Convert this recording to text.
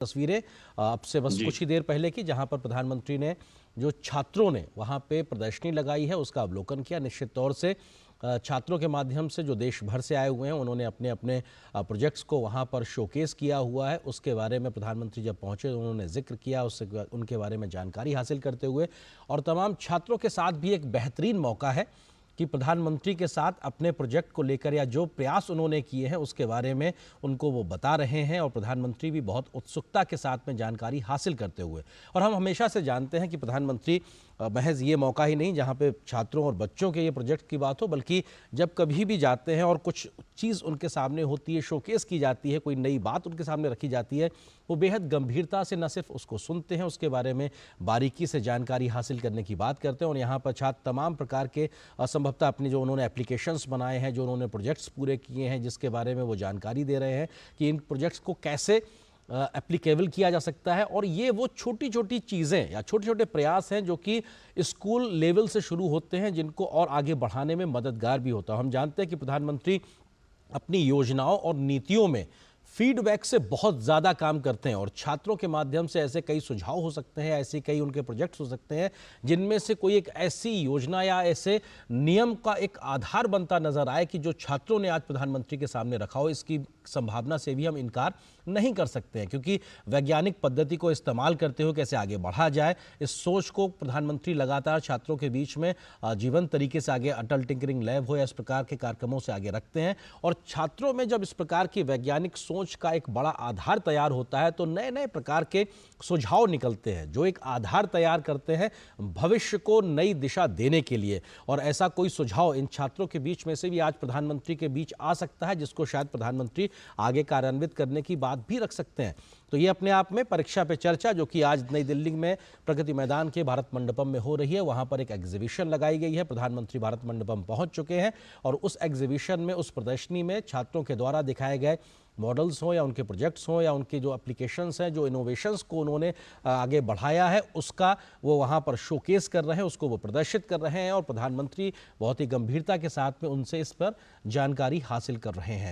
तस्वीरें अब से बस जी, कुछ ही देर पहले की, जहां पर प्रधानमंत्री ने जो छात्रों ने वहां पे प्रदर्शनी लगाई है उसका अवलोकन किया। निश्चित तौर से छात्रों के माध्यम से जो देश भर से आए हुए हैं उन्होंने अपने अपने प्रोजेक्ट्स को वहां पर शोकेस किया हुआ है। उसके बारे में प्रधानमंत्री जब पहुंचे तो उन्होंने जिक्र किया, उससे उनके बारे में जानकारी हासिल करते हुए, और तमाम छात्रों के साथ भी एक बेहतरीन मौका है कि प्रधानमंत्री के साथ अपने प्रोजेक्ट को लेकर या जो प्रयास उन्होंने किए हैं उसके बारे में उनको वो बता रहे हैं, और प्रधानमंत्री भी बहुत उत्सुकता के साथ में जानकारी हासिल करते हुए। और हम हमेशा से जानते हैं कि प्रधानमंत्री महज ये मौका ही नहीं जहां पे छात्रों और बच्चों के ये प्रोजेक्ट की बात हो, बल्कि जब कभी भी जाते हैं और कुछ चीज़ उनके सामने होती है, शोकेस की जाती है, कोई नई बात उनके सामने रखी जाती है, वो बेहद गंभीरता से न सिर्फ उसको सुनते हैं, उसके बारे में बारीकी से जानकारी हासिल करने की बात करते हैं। और यहाँ पर छात्र तमाम प्रकार के संभवतः अपने जो उन्होंने एप्लीकेशंस बनाए हैं, जो उन्होंने प्रोजेक्ट्स पूरे किए हैं, जिसके बारे में वो जानकारी दे रहे हैं कि इन प्रोजेक्ट्स को कैसे एप्लीकेबल किया जा सकता है। और ये वो छोटी छोटी चीज़ें या छोटे छोटे प्रयास हैं जो कि स्कूल लेवल से शुरू होते हैं, जिनको और आगे बढ़ाने में मददगार भी होता है। हम जानते हैं कि प्रधानमंत्री अपनी योजनाओं और नीतियों में फीडबैक से बहुत ज़्यादा काम करते हैं, और छात्रों के माध्यम से ऐसे कई सुझाव हो सकते हैं, ऐसे कई उनके प्रोजेक्ट्स हो सकते हैं जिनमें से कोई एक ऐसी योजना या ऐसे नियम का एक आधार बनता नजर आए कि जो छात्रों ने आज प्रधानमंत्री के सामने रखा हो। इसकी संभावना से भी हम इनकार नहीं कर सकते हैं, क्योंकि वैज्ञानिक पद्धति को इस्तेमाल करते हुए कैसे आगे बढ़ा जाए, इस सोच को प्रधानमंत्री लगातार छात्रों के बीच में जीवंत तरीके से आगे, अटल टिंकरिंग लैब हो या इस प्रकार के कार्यक्रमों से आगे रखते हैं। और छात्रों में जब इस प्रकार की वैज्ञानिक सोच का एक बड़ा आधार तैयार होता है तो नए नए प्रकार के सुझाव निकलते हैं जो एक आधार तैयार करते हैं भविष्य को नई दिशा देने के लिए। और ऐसा कोई सुझाव इन छात्रों के बीच में से भी आज प्रधानमंत्री के बीच आ सकता है, जिसको शायद प्रधानमंत्री आगे कार्यान्वित करने की बात भी रख सकते हैं। तो ये अपने आप में परीक्षा पे चर्चा, जो कि आज नई दिल्ली में प्रगति मैदान के भारत मंडपम में हो रही है, वहां पर एक एग्जीबिशन लगाई गई है। प्रधानमंत्री भारत मंडपम पहुंच चुके हैं और उस एग्जीबिशन में, उस प्रदर्शनी में छात्रों के द्वारा दिखाए गए मॉडल्स हों या उनके प्रोजेक्ट्स हों या उनके जो एप्लीकेशंस हैं, जो इनोवेशंस को उन्होंने आगे बढ़ाया है, उसका वो वहाँ पर शोकेस कर रहे हैं, उसको वो प्रदर्शित कर रहे हैं। और प्रधानमंत्री बहुत ही गंभीरता के साथ में उनसे इस पर जानकारी हासिल कर रहे हैं।